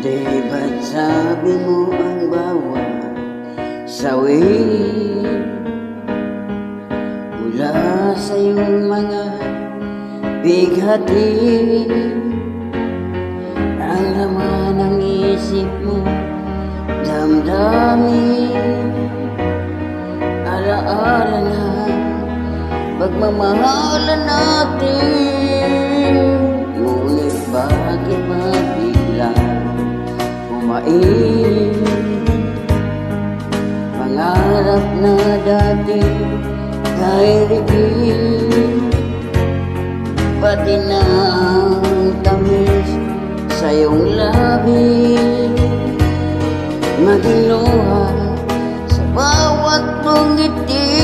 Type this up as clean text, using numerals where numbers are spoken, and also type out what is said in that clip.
Di ba't sabi mo ang bawat sawi mula sa iyong mga bighati, ang laman ng isip mo, damdamin, alaala na pagmamahalan natin. Ngunit bakit mabiglang kumain pangarap na dati kay Ricky, pati na ang tamis sa iyong labi, maging luha sa bawat mong ngiti.